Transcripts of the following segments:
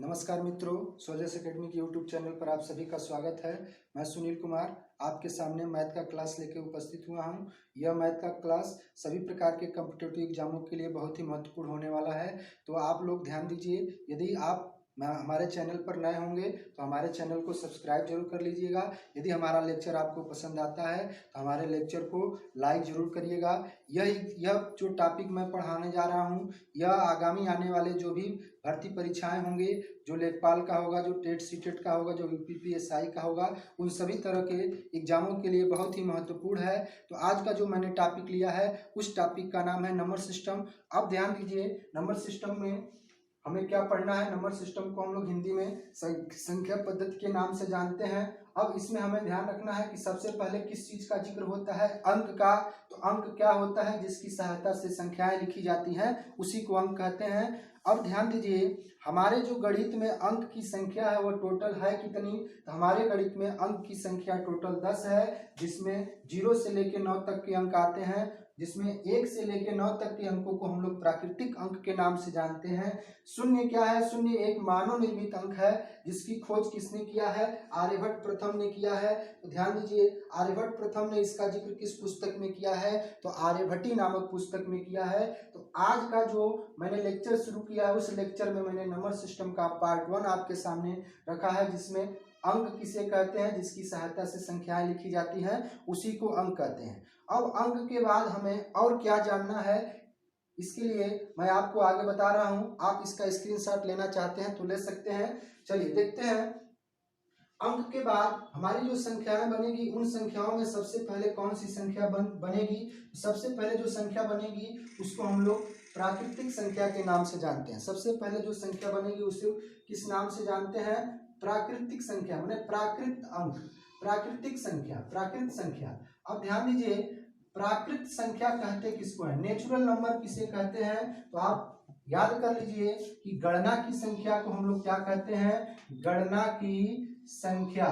नमस्कार मित्रों, soldiers academy के यूट्यूब चैनल पर आप सभी का स्वागत है। मैं सुनील कुमार आपके सामने मैथ का क्लास लेके उपस्थित हुआ हूं। यह मैथ का क्लास सभी प्रकार के कॉम्पिटिटिव एग्जामों के लिए बहुत ही महत्वपूर्ण होने वाला है। तो आप लोग ध्यान दीजिए, यदि आप हमारे चैनल पर नए होंगे तो हमारे चैनल को सब्सक्राइब जरूर कर लीजिएगा। यदि हमारा लेक्चर आपको पसंद आता है तो हमारे लेक्चर को लाइक जरूर करिएगा। यह जो टॉपिक मैं पढ़ाने जा रहा हूं, यह आगामी आने वाले जो भी भर्ती परीक्षाएं होंगे, जो लेखपाल का होगा, जो टेट सीटेट का होगा, जो यूपीपीएसआई का होगा, उन सभी तरह के एग्जामों के लिए बहुत ही महत्वपूर्ण है। तो आज का जो मैंने टॉपिक लिया है उस टॉपिक का नाम है नंबर सिस्टम। अब ध्यान दीजिए, नंबर सिस्टम में हमें क्या पढ़ना है। नंबर सिस्टम को हम लोग हिंदी में संख्या पद्धति के नाम से जानते हैं। अब इसमें हमें ध्यान रखना है कि सबसे पहले किस चीज का जिक्र होता है, अंक का। तो अंक क्या होता है? जिसकी सहायता से संख्याएं लिखी जाती हैं उसी को अंक कहते हैं। अब ध्यान दीजिए, हमारे जो गणित में अंक की संख्या है वो टोटल है कितनी? तो हमारे गणित में अंक की संख्या टोटल 10 है, जिसमें 0 से लेकर 9 तक के अंक आते हैं, जिसमें 1 से लेकर 9 तक के अंकों को हम लोग प्राकृतिक अंक के नाम से जानते हैं। शून्य क्या है? शून्य एक मानव निर्मित अंक है, जिसकी खोज किसने किया है? आर्यभट्ट प्रथम ने किया है। तो ध्यान दीजिए, आर्यभट्ट प्रथम ने इसका जिक्र किस पुस्तक में किया है? तो आर्यभट्टी नामक पुस्तक में किया है। तो आज का जो मैंने लेक्चर शुरू किया है, उस लेक्चर में मैंने नंबर सिस्टम का पार्ट 1 आपके सामने रखा है, जिसमें अंक किसे कहते हैं? जिसकी सहायता से संख्याएं लिखी जाती हैं उसी को अंक कहते हैं। अब अंक के बाद हमें और क्या जानना है, इसके लिए मैं आपको आगे बता रहा हूं। आप इसका स्क्रीनशॉट लेना चाहते हैं तो ले सकते हैं। चलिए देखते हैं। अंक के बाद हमारी जो संख्याएं बनेगी, उन संख्याओं में सबसे पहले कौन सी संख्या बनेगी? सबसे पहले जो संख्या बनेगी उसको हम लोग प्राकृतिक संख्या के नाम से जानते हैं। सबसे पहले जो संख्या बनेगी उसे किस नाम से जानते हैं? प्राकृतिक संख्या, माने प्राकृत अंक, प्राकृतिक संख्या, प्राकृत संख्या। अब ध्यान दीजिए, प्राकृत संख्या कहते किसको है? नेचुरल नंबर किसे कहते हैं? तो आप याद कर लीजिए कि गणना की संख्या को हम लोग क्या कहते हैं? गणना की संख्या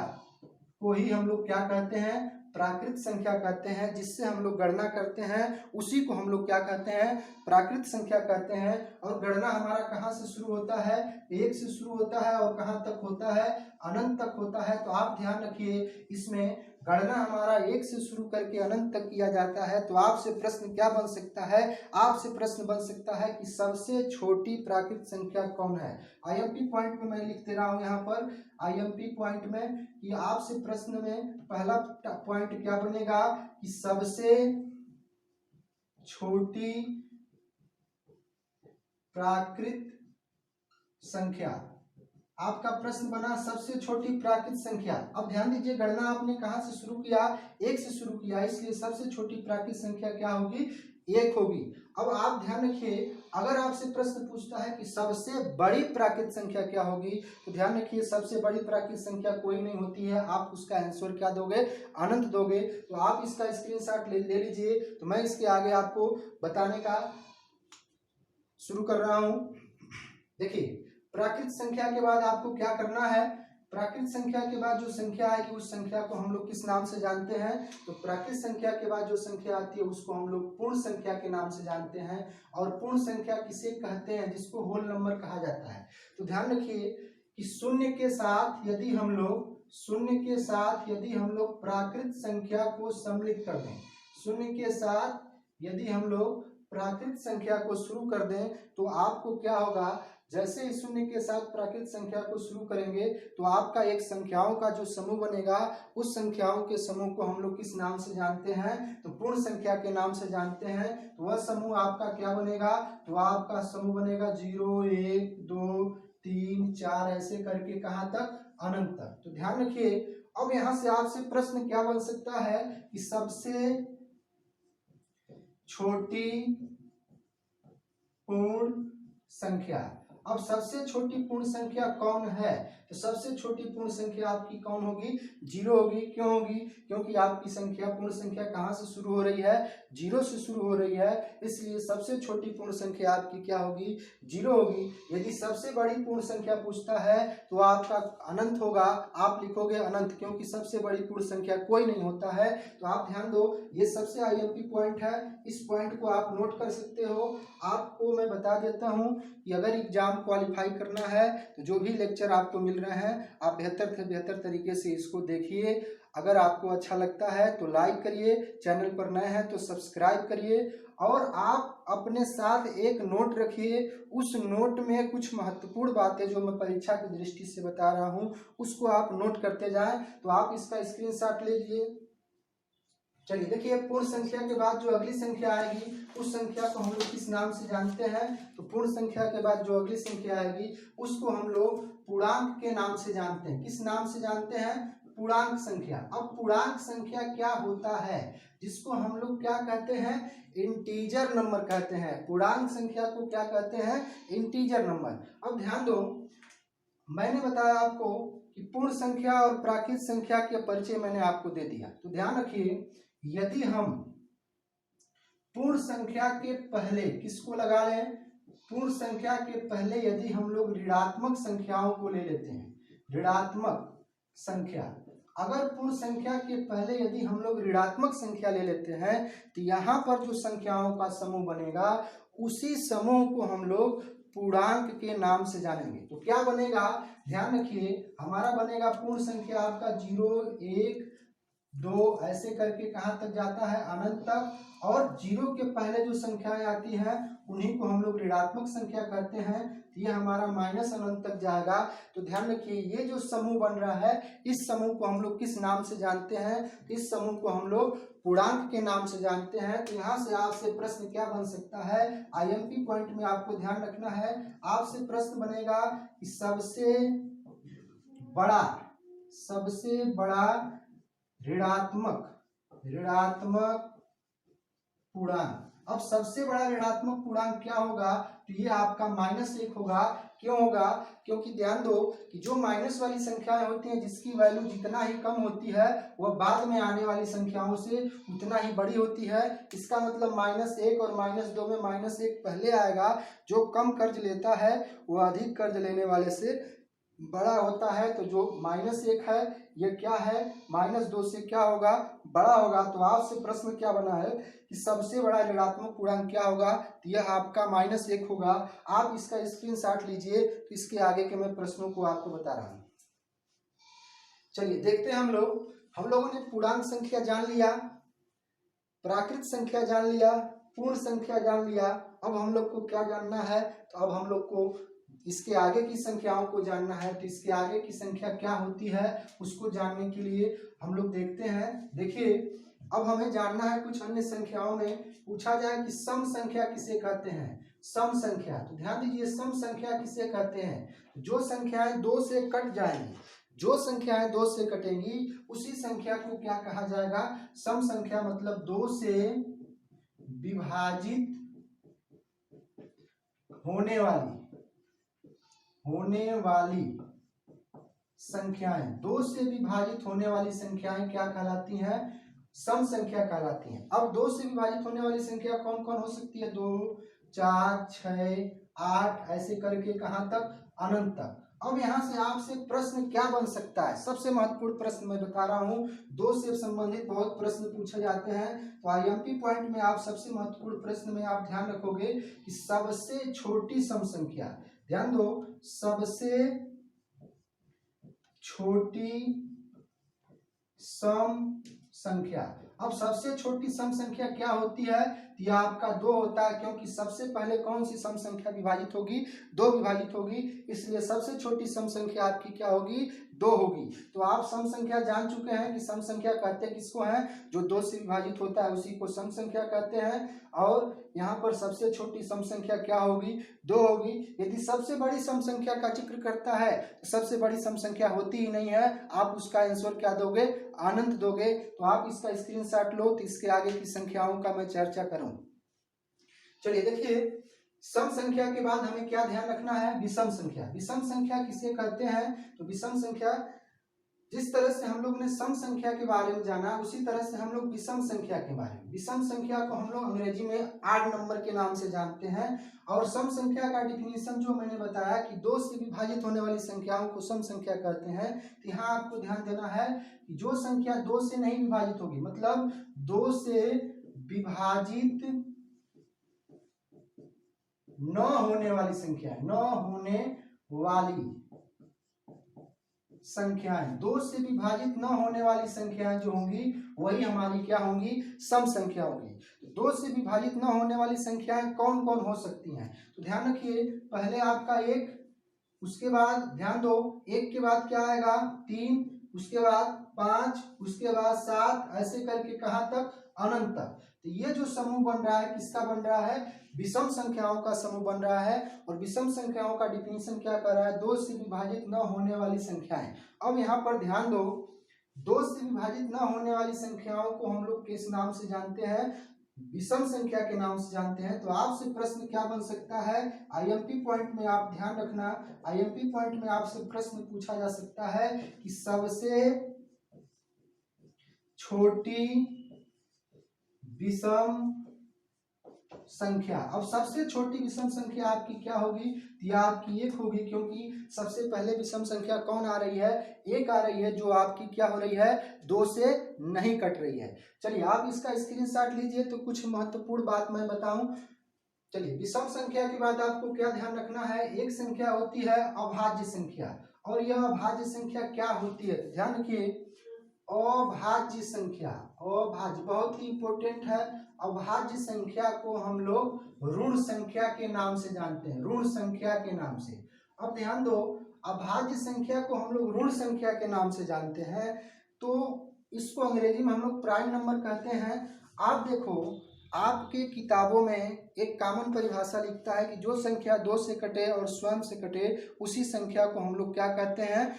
को ही हम लोग क्या कहते हैं? प्राकृत संख्या कहते हैं। जिससे हम लोग गणना करते हैं उसी को हम लोग क्या कहते हैं? प्राकृत संख्या कहते हैं। और गणना हमारा कहाँ से शुरू होता है? 1 से शुरू होता है और कहाँ तक होता है? अनंत तक होता है। तो आप ध्यान रखिए, इसमें गणना हमारा 1 से शुरू करके अनंत तक किया जाता है। तो आपसे प्रश्न क्या बन सकता है? आपसे प्रश्न बन सकता है कि सबसे छोटी प्राकृत संख्या कौन है? आईएमपी पॉइंट में मैं लिख दे रहा हूं यहाँ पर, आईएमपी पॉइंट में, कि आपसे प्रश्न में पहला पॉइंट क्या बनेगा कि सबसे छोटी प्राकृत संख्या। आपका प्रश्न बना सबसे छोटी प्राकृत संख्या। अब ध्यान दीजिए, गणना आपने कहां से शुरू किया? 1 से शुरू किया, इसलिए सबसे छोटी प्राकृत संख्या क्या होगी? 1 होगी। अब आप ध्यान रखिए, अगर आपसे प्रश्न पूछता है कि सबसे बड़ी प्राकृत संख्या क्या होगी, तो ध्यान रखिए सबसे बड़ी प्राकृत संख्या कोई नहीं होती है। आप उसका आंसर क्या दोगे? अनंत दोगे। तो आप इसका स्क्रीनशॉट ले लीजिए। तो मैं इसके आगे आपको बताने का शुरू कर रहा हूं। देखिए, प्राकृत संख्या के बाद आपको क्या करना है? प्राकृत संख्या के बाद जो संख्या आएगी उस संख्या को हम लोग किस नाम से जानते हैं? तो प्राकृत संख्या के बाद जो संख्या आती है उसको हम लोग पूर्ण संख्या के नाम से जानते हैं। और पूर्ण संख्या किसे कहते हैं? जिसको होल नंबर कहा जाता है। तो ध्यान रखिए कि शून्य के साथ यदि हम लोग प्राकृत संख्या को सम्मिलित कर दें, शून्य के साथ यदि हम लोग प्राकृत संख्या को शुरू कर दें, तो आपको क्या होगा? जैसे ही शून्य के साथ प्राकृत संख्या को शुरू करेंगे तो आपका एक संख्याओं का जो समूह बनेगा, उस संख्याओं के समूह को हम लोग किस नाम से जानते हैं? तो पूर्ण संख्या के नाम से जानते हैं। तो वह समूह आपका क्या बनेगा? तो आपका समूह बनेगा 0, 1, 2, 3, 4 ऐसे करके कहां तक? अनंत तक। तो ध्यान रखिए, अब यहां से आपसे प्रश्न क्या बन सकता है कि सबसे छोटी पूर्ण संख्या। अब सबसे छोटी पूर्ण संख्या कौन है? तो सबसे छोटी पूर्ण संख्या आपकी कौन होगी? 0 होगी। क्यों होगी? क्योंकि आपकी संख्या, पूर्ण संख्या कहां से शुरू हो रही है? 0 से शुरू हो रही है, इसलिए सबसे छोटी पूर्ण संख्या आपकी क्या होगी? 0 होगी। यदि सबसे बड़ी पूर्ण संख्या पूछता है तो आपका अनंत होगा। आप लिखोगे अनंत, क्योंकि सबसे बड़ी पूर्ण संख्या कोई नहीं होता है। तो आप ध्यान दो, ये सबसे आईएमपी पॉइंट है, इस पॉइंट को आप नोट कर सकते हो। आपको मैं बता देता हूं कि अगर एग्जाम एग्जाम क्वालिफाई करना है तो जो भी लेक्चर आपको मिल रहे हैं आप बेहतर से बेहतर तरीके से इसको देखिए। अगर आपको अच्छा लगता है तो लाइक करिए, चैनल पर नए हैं तो सब्सक्राइब करिए और आप अपने साथ एक नोट रखिए। उस नोट में कुछ महत्वपूर्ण बातें जो मैं परीक्षा की दृष्टि से बता रहा हूं उसको आप नोट करते जाएं। तो आप इसका स्क्रीनशॉट ले लीजिए। चलिए देखिए, पूर्ण संख्या के बाद जो अगली संख्या आएगी उस संख्या को हम लोग किस नाम से जानते हैं? तो पूर्ण संख्या के बाद जो अगली संख्या आएगी उसको हम लोग पूर्णांक के नाम से जानते हैं। किस नाम से जानते हैं? पूर्णांक संख्या। अब पूर्णांक संख्या क्या होता है? जिसको हम लोग क्या कहते हैं? इंटीजर नंबर कहते हैं। पूर्णांक संख्या को क्या कहते हैं? Integer number. अब ध्यान दो, मैंने बताया आपको कि पूर्ण संख्या और प्राकृत संख्या के परिचय मैंने आपको दे दिया। तो ध्यान रखिए, यदि हम पूर्ण संख्या के पहले किसको लगा लें? पूर्ण संख्या के पहले यदि हम लोग ऋणात्मक संख्याओं को ले लेते हैं, ऋणात्मक संख्या, अगर पूर्ण संख्या के पहले यदि हम लोग ऋणात्मक संख्या ले लेते हैं तो यहाँ पर जो संख्याओं का समूह बनेगा उसी समूह को हम लोग पूर्णांक के नाम से जानेंगे। तो क्या बनेगा? ध्यान रखिए, हमारा बनेगा पूर्ण संख्या आपका 0, 1, 2 ऐसे करके कहाँ तक जाता है? अनंत तक। और 0 के पहले जो संख्याएं आती हैं उन्हीं को हम लोग ऋणात्मक संख्या कहते हैं। तो ये हमारा माइनस अनंत तक जाएगा। तो ध्यान रखिए, ये जो समूह बन रहा है इस समूह को हम लोग किस नाम से जानते हैं? इस समूह को हम लोग पूर्णांक के नाम से जानते हैं। तो यहाँ से आपसे प्रश्न क्या बन सकता है? IMP पॉइंट में आपको ध्यान रखना है, आपसे प्रश्न बनेगा कि सबसे बड़ा ऋणात्मक पूर्णांक। अब सबसे बड़ा ऋणात्मक पूर्णांक क्या होगा? तो ये आपका -1 होगा। क्यों होगा? क्योंकि ध्यान दो कि जो माइनस वाली संख्याएं होती हैं जिसकी वैल्यू जितना ही कम होती है वह बाद में आने वाली संख्याओं से उतना ही बड़ी होती है। इसका मतलब -1 और -2 में -1 पहले आएगा। जो कम कर्ज लेता है वह अधिक कर्ज लेने वाले से बड़ा होता है। तो जो -1 है ये क्या है? -2 से क्या होगा? बड़ा होगा। तो आपसे प्रश्न क्या बना है कि सबसे बड़ा ऋणात्मक पूर्णांक क्या होगा? तो यह आपका -1 होगा। आप इसका स्क्रीनशॉट लीजिए, तो इसके आगे के मैं प्रश्नों को आपको बता रहा हूँ। चलिए देखते हैं, हम लोगों ने पूर्णांक संख्या जान लिया, प्राकृत संख्या जान लिया, पूर्ण संख्या जान लिया। अब हम लोग को क्या जानना है? तो अब हम लोग को इसके आगे की संख्याओं को जानना है। तो इसके आगे की संख्या क्या होती है उसको जानने के लिए हम लोग देखते हैं। देखिए, अब हमें जानना है कुछ अन्य संख्याओं में पूछा जाए कि सम संख्या किसे कहते हैं? सम संख्या। तो ध्यान दीजिए, सम संख्या किसे कहते हैं? जो संख्याएं 2 से कट जाएंगी, जो संख्याएं 2 से कटेंगी उसी संख्या को क्या कहा जाएगा? सम संख्या। मतलब 2 से विभाजित होने वाली संख्याएं, 2 से विभाजित होने वाली संख्याएं क्या कहलाती हैं? सम संख्या कहलाती हैं। अब 2 से विभाजित होने वाली संख्या कौन कौन हो सकती है? 2, 4, 6, 8 ऐसे करके कहां तक? अनंत तक। अब यहां से आपसे प्रश्न क्या बन सकता है? सबसे महत्वपूर्ण प्रश्न मैं बता रहा हूं, 2 से संबंधित बहुत प्रश्न पूछे जाते हैं। तो IMP पॉइंट में आप सबसे महत्वपूर्ण प्रश्न में आप ध्यान रखोगे कि सबसे छोटी सम संख्या। ध्यान दो, सबसे छोटी सम संख्या। अब सबसे छोटी सम संख्या क्या होती है? यह आपका 2 होता है, क्योंकि सबसे पहले कौन सी सम संख्या विभाजित होगी? 2 विभाजित होगी, इसलिए सबसे छोटी सम संख्या आपकी क्या होगी? 2 होगी। तो आप सम संख्या जान चुके हैं कि सम संख्या कहते किसको हैं? जो 2 से विभाजित होता है उसी को सम संख्या कहते हैं। और यहाँ पर सबसे छोटी सम संख्या क्या होगी? 2 होगी। यदि सबसे बड़ी सम संख्या का जिक्र करता है तो सबसे बड़ी सम संख्या होती ही नहीं है, आप उसका आंसर क्या दोगे? अनंत दोगे। तो आप इसका स्क्रीनशॉट लो, तो इसके आगे की संख्याओं का मैं चर्चा करूं। चलिए देखिए, सम संख्या के बाद हमें क्या ध्यान रखना है? विषम संख्या। विषम संख्या किसे कहते हैं? तो विषम संख्या, जिस तरह से हम लोग ने सम संख्या के बारे में जाना उसी तरह से हम लोग विषम संख्या के बारे में, विषम संख्या को हम लोग अंग्रेजी में ऑड नंबर के नाम से जानते हैं। और सम संख्या का डिफिनीशन जो मैंने बताया कि 2 से विभाजित होने वाली संख्याओं को सम संख्या कहते हैं। तो यहाँ आपको ध्यान देना है कि जो संख्या 2 से नहीं विभाजित होगी, मतलब 2 से विभाजित न होने वाली संख्या, न होने वाली संख्याएं, 2 से विभाजित न होने वाली संख्याएं जो होंगी वही हमारी क्या होंगी, सम संख्या होगी। 2 से विभाजित न होने वाली संख्याएं कौन कौन हो सकती हैं, तो ध्यान रखिए, पहले आपका 1, उसके बाद ध्यान दो 1 के बाद क्या आएगा 3, उसके बाद 5, उसके बाद 7, ऐसे करके कहां तक, अनंत तक। तो ये जो समूह बन रहा है किसका बन रहा है, विषम संख्याओं का समूह बन रहा है। और विषम संख्याओं का डिफिनीशन क्या कर रहा है, 2 से विभाजित न होने वाली संख्याएं। अब यहाँ पर ध्यान दो, 2 से विभाजित न होने वाली संख्याओं को हम लोग किस नाम से जानते हैं, विषम संख्या के नाम से जानते हैं। तो आपसे प्रश्न क्या बन सकता है, आईएमपी पॉइंट में आप ध्यान रखना, आईएमपी पॉइंट में आपसे प्रश्न पूछा जा सकता है कि सबसे छोटी विषम संख्या। अब सबसे छोटी विषम संख्या आपकी क्या होगी, यह आपकी 1 होगी, क्योंकि सबसे पहले विषम संख्या कौन आ रही है, 1 आ रही है, जो आपकी क्या हो रही है, 2 से नहीं कट रही है। चलिए आप इसका स्क्रीनशॉट लीजिए, तो कुछ महत्वपूर्ण बात मैं बताऊं। चलिए विषम संख्या के बाद आपको क्या ध्यान रखना है, एक संख्या होती है अभाज्य संख्या, और यह अभाज्य संख्या क्या होती है, तो ध्यान रखिए, अभाज्य संख्या, अभाज्य बहुत ही इंपॉर्टेंट है। अभाज्य संख्या को हम लोग ऋण संख्या के नाम से जानते हैं, ऋण संख्या के नाम से। अब ध्यान दो, अभाज्य संख्या को हम लोग ऋण संख्या के नाम से जानते हैं, तो इसको अंग्रेजी में हम लोग प्राइम नंबर कहते हैं। आप देखो, आपके किताबों में एक कॉमन परिभाषा लिखता है कि जो संख्या 2 से कटे और स्वयं से कटे उसी संख्या को हम लोग क्या कहते हैं,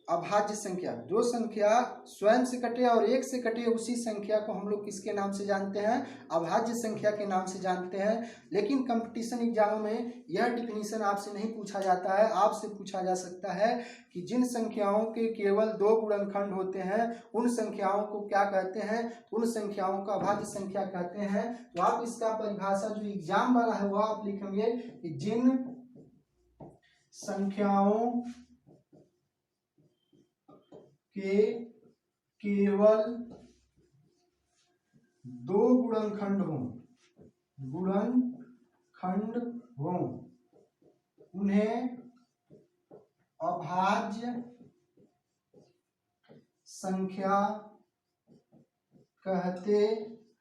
अभाज्य संख्या। जो संख्या स्वयं से कटे और 1 से कटे उसी संख्या को हम लोग किसके नाम से जानते हैं, अभाज्य संख्या के नाम से जानते हैं। लेकिन कंपटीशन एग्जामों में यह डिफिनीशन आपसे नहीं पूछा जाता है, आपसे पूछा जा सकता है कि जिन संख्याओं के केवल 2 गुणनखंड होते हैं उन संख्याओं को क्या कहते हैं, उन संख्याओं का अभाज्य संख्या कहते हैं। तो आप इसका परिभाषा जो एग्जाम वाला है वह आप लिखेंगे कि जिन संख्याओं के केवल 2 गुणनखंड हो उन्हें अभाज्य संख्या कहते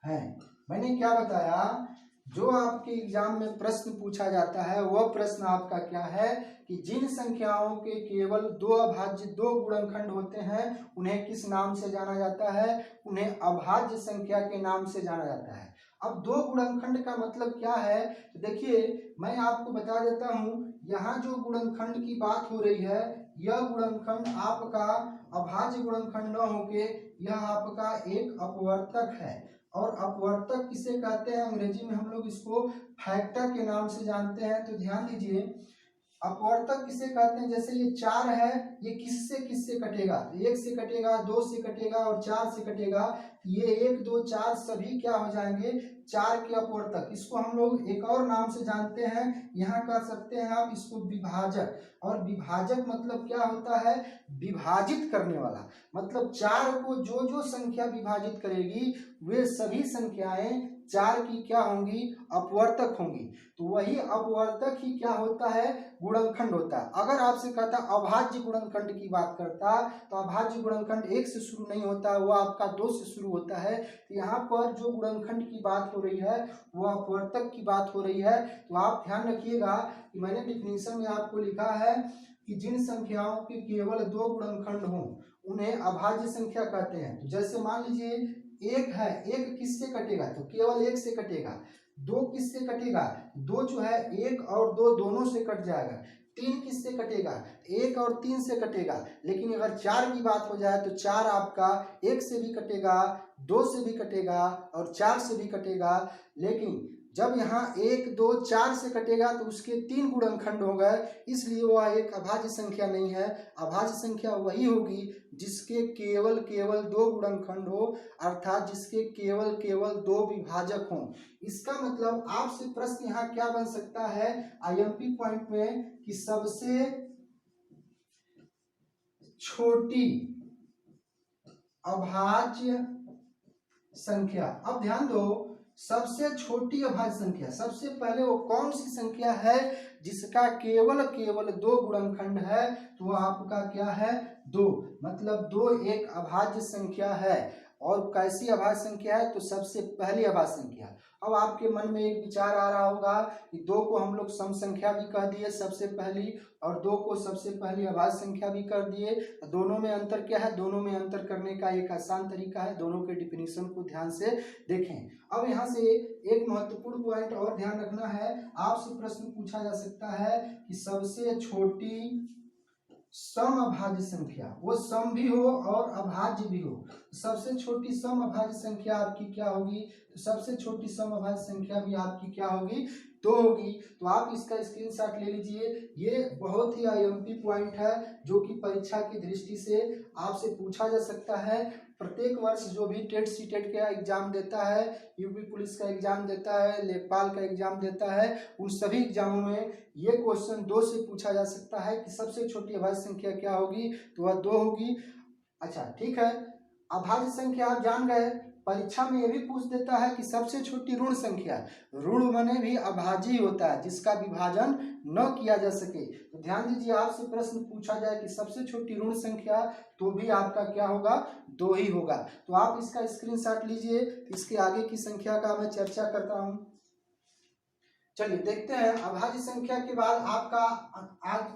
हैं। मैंने क्या बताया, जो आपके एग्जाम में प्रश्न पूछा जाता है वह प्रश्न आपका क्या है कि जिन संख्याओं के केवल 2 अभाज्य 2 गुणनखंड होते हैं उन्हें किस नाम से जाना जाता है, उन्हें अभाज्य संख्या के नाम से जाना जाता है। अब 2 गुणनखंड का मतलब क्या है, तो देखिए मैं आपको बता देता हूं, यहाँ जो गुणनखंड की बात हो रही है यह गुणनखंड आपका अभाज्य गुणनखंड न होके यह आपका एक अपवर्तक है। और अपवर्तक किसे कहते हैं, अंग्रेजी में हम लोग इसको फैक्टर के नाम से जानते हैं। तो ध्यान दीजिए, अपवर्तक किसे कहते हैं, जैसे ये 4 है, ये किससे किससे कटेगा, 1 से कटेगा, 2 से कटेगा और 4 से कटेगा। ये 1 2 4 सभी क्या हो जाएंगे, 4 के अपवर्तक। इसको हम लोग एक और नाम से जानते हैं, यहाँ कह सकते हैं आप इसको विभाजक। और विभाजक मतलब क्या होता है, विभाजित करने वाला। मतलब 4 को जो जो संख्या विभाजित करेगी वे सभी संख्याएं 4 की क्या होंगी, अपवर्तक होंगी। तो वही अपवर्तक ही क्या होता है, गुणनखंड होता है। अगर आपसे कहता अभाज्य गुणनखंड की बात करता तो अभाज्य गुणनखंड 1 से शुरू नहीं होता, वो आपका 2 से शुरू होता है। तो यहाँ पर जो गुणनखंड की बात हो रही है वो अपवर्तक की बात हो रही है। तो आप ध्यान रखिएगा कि मैंने डिफिनीशन में आपको लिखा है कि जिन संख्याओं के केवल 2 गुणनखंड हों उन्हें अभाज्य संख्या कहते हैं। तो जैसे मान लीजिए 1 है, 1 किससे कटेगा, तो केवल 1 से कटेगा। 2 किससे कटेगा, 2 जो है 1 और 2 दोनों से कट जाएगा। 3 किससे कटेगा, 1 और 3 से कटेगा। लेकिन अगर 4 की बात हो जाए तो 4 आपका 1 से भी कटेगा, 2 से भी कटेगा और 4 से भी कटेगा। लेकिन जब यहाँ 1 2 4 से कटेगा तो उसके 3 गुणनखंड हो गए, इसलिए वह एक अभाज्य संख्या नहीं है। अभाज्य संख्या वही होगी जिसके केवल 2 गुणनखंड हो, अर्थात जिसके केवल 2 विभाजक हों। इसका मतलब आपसे प्रश्न यहाँ क्या बन सकता है आईएमपी पॉइंट में कि सबसे छोटी अभाज्य संख्या। अब ध्यान दो, सबसे छोटी अभाज्य संख्या, सबसे पहले वो कौन सी संख्या है जिसका केवल केवल 2 गुणनखंड है, तो आपका क्या है 2, मतलब 2 एक अभाज्य संख्या है। और कैसी अभाज्य संख्या है, तो सबसे पहली अभाज्य संख्या। अब आपके मन में एक विचार आ रहा होगा कि 2 को हम लोग सम संख्या भी कह दिए सबसे पहली, और 2 को सबसे पहली अभाज्य संख्या भी कर दिए। दोनों में अंतर क्या है, दोनों में अंतर करने का एक आसान तरीका है, दोनों के डिफिनीशन को ध्यान से देखें। अब यहाँ से एक महत्वपूर्ण पॉइंट और ध्यान रखना है, आपसे प्रश्न पूछा जा सकता है कि सबसे छोटी सम अभाज्य संख्या, वो सम भी हो और अभाज्य भी हो, सबसे छोटी सम अभाज्य संख्या आपकी क्या होगी, तो सबसे छोटी सम अभाज्य संख्या भी आपकी क्या होगी, 2 होगी। तो आप इसका स्क्रीनशॉट ले लीजिए, ये बहुत ही आईएमपी पॉइंट है जो कि परीक्षा की दृष्टि से आपसे पूछा जा सकता है। प्रत्येक वर्ष जो भी टेट सीटेट का एग्जाम देता है, यूपी पुलिस का एग्जाम देता है, लेखपाल का एग्जाम देता है, उन सभी एग्जामों में ये क्वेश्चन 2 से पूछा जा सकता है कि सबसे छोटी अभाज्य संख्या क्या होगी, तो वह 2 होगी। अच्छा ठीक है, अभाज्य संख्या आप जान गए। परीक्षा में ये भी पूछ देता है कि सबसे छोटी ऋण संख्या, ऋण माने भी अभाज्य ही होता है जिसका विभाजन न किया जा सके। तो ध्यान दीजिए, आपसे प्रश्न पूछा जाए कि सबसे छोटी ऋण संख्या, तो भी आपका क्या होगा, 2 ही होगा। तो आप इसका स्क्रीनशॉट लीजिए, इसके आगे की संख्या का मैं चर्चा करता हूं। चलिए देखते हैं, अभाज्य संख्या के बाद आपका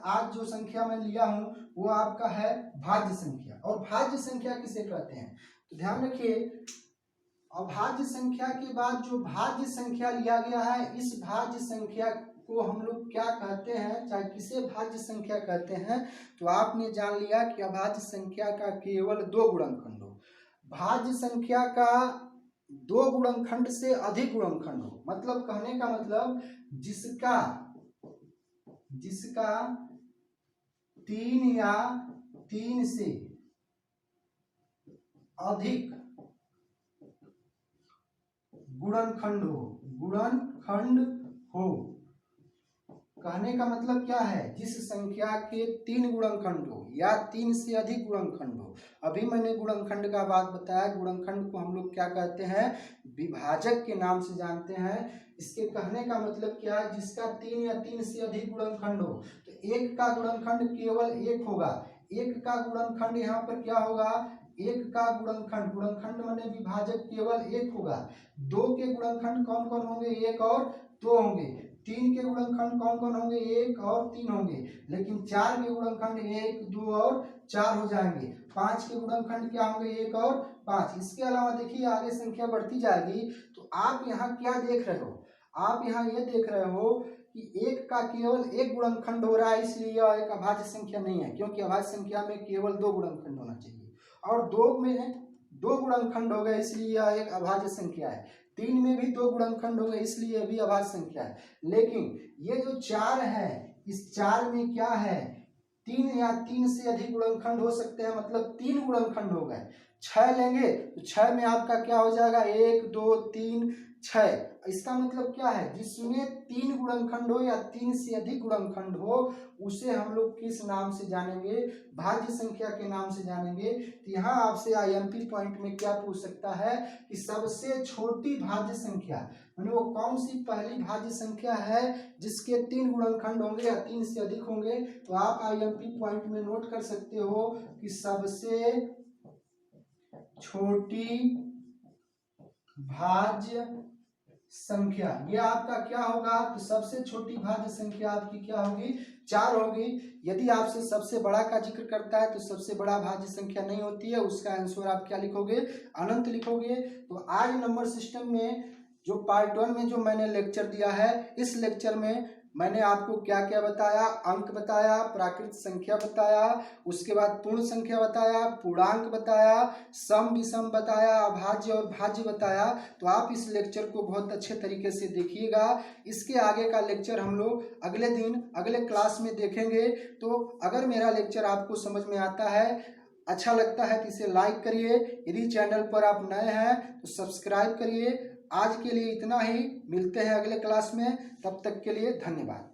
आज जो संख्या मैं लिया हूं वो आपका है भाज्य संख्या। और भाज्य संख्या किसे कहते हैं, तो ध्यान रखिए, अभाज्य संख्या के बाद जो भाज्य संख्या लिया गया है, इस भाज्य संख्या को हम लोग क्या कहते हैं, चाहे किसे भाज्य संख्या कहते हैं, तो आपने जान लिया कि अभाज्य संख्या का केवल 2 गुणनखंड हो। भाज्य संख्या का 2 गुणनखंड से अधिक गुणनखंड हो, मतलब कहने का मतलब जिसका 3 या 3 से अधिक गुणनखंड हो। कहने का मतलब क्या है, जिस संख्या के 3 गुणनखंड हो या 3 से अधिक गुणनखंड हो। अभी मैंने गुणनखंड का बात बताया, गुणनखंड को हम लोग क्या कहते हैं, विभाजक के नाम से जानते हैं। इसके कहने का मतलब क्या है, जिसका 3 या 3 से अधिक गुणनखंड हो, तो 1 का गुणनखंड केवल 1 होगा। 1 का गुणनखंड यहाँ पर क्या होगा, 1 का गुणनखंड माने विभाजक केवल 1 होगा। 2 के गुणनखंड कौन कौन होंगे, 1 और 2 होंगे। 3 के गुणनखंड कौन कौन होंगे, 1 और 3 होंगे। लेकिन 4 के गुणनखंड 1, 2 और 4 हो जाएंगे। 5 के गुणनखंड क्या होंगे, 1 और 5। इसके अलावा देखिए आगे संख्या बढ़ती जाएगी, तो आप यहाँ क्या देख रहे हो, आप यहाँ ये देख रहे हो कि 1 का केवल 1 गुणनखंड हो रहा है, इसलिए यह एक अभाज्य संख्या नहीं है, क्योंकि अभाज्य संख्या में केवल 2 गुणनखंड होना चाहिए। और 2 में 2 गुणनखंड हो गए, इसलिए यह एक अभाज्य संख्या है। 3 में भी 2 गुणनखंड हो गए, इसलिए भी अभाज्य संख्या है। लेकिन ये जो 4 है, इस 4 में क्या है, 3 या 3 से अधिक गुणनखंड हो सकते हैं, मतलब 3 गुणनखंड हो गए। 6 लेंगे तो 6 में आपका क्या हो जाएगा, 1 2 3 6। इसका मतलब क्या है, जिसमें 3 गुणनखंड हो या 3 से अधिक गुणनखंड हो, उसे हम लोग किस नाम से जानेंगे, भाज्य संख्या के नाम से जानेंगे। तो यहाँ आपसे आईएमपी पॉइंट में क्या पूछ सकता है कि सबसे छोटी भाज्य संख्या माने वो कौन सी पहली भाज्य संख्या है जिसके 3 गुणनखंड होंगे या 3 से अधिक होंगे। तो आप आईएमपी पॉइंट में नोट कर सकते हो कि सबसे छोटी भाज्य संख्या, ये आपका क्या होगा, तो सबसे छोटी भाज्य संख्या आपकी क्या होगी, 4 होगी। यदि आपसे सबसे बड़ा का जिक्र करता है तो सबसे बड़ा भाज्य संख्या नहीं होती है, उसका आंसर आप क्या लिखोगे, अनंत लिखोगे। तो आज नंबर सिस्टम में जो पार्ट 1 में जो मैंने लेक्चर दिया है, इस लेक्चर में मैंने आपको क्या क्या बताया, अंक बताया, प्राकृत संख्या बताया, उसके बाद पूर्ण संख्या बताया, पूर्णांक बताया, सम विषम बताया, अभाज्य और भाज्य बताया। तो आप इस लेक्चर को बहुत अच्छे तरीके से देखिएगा। इसके आगे का लेक्चर हम लोग अगले दिन अगले क्लास में देखेंगे। तो अगर मेरा लेक्चर आपको समझ में आता है, अच्छा लगता है, तो इसे लाइक करिए। यदि चैनल पर आप नए हैं तो सब्सक्राइब करिए। आज के लिए इतना ही, मिलते हैं अगले क्लास में, तब तक के लिए धन्यवाद।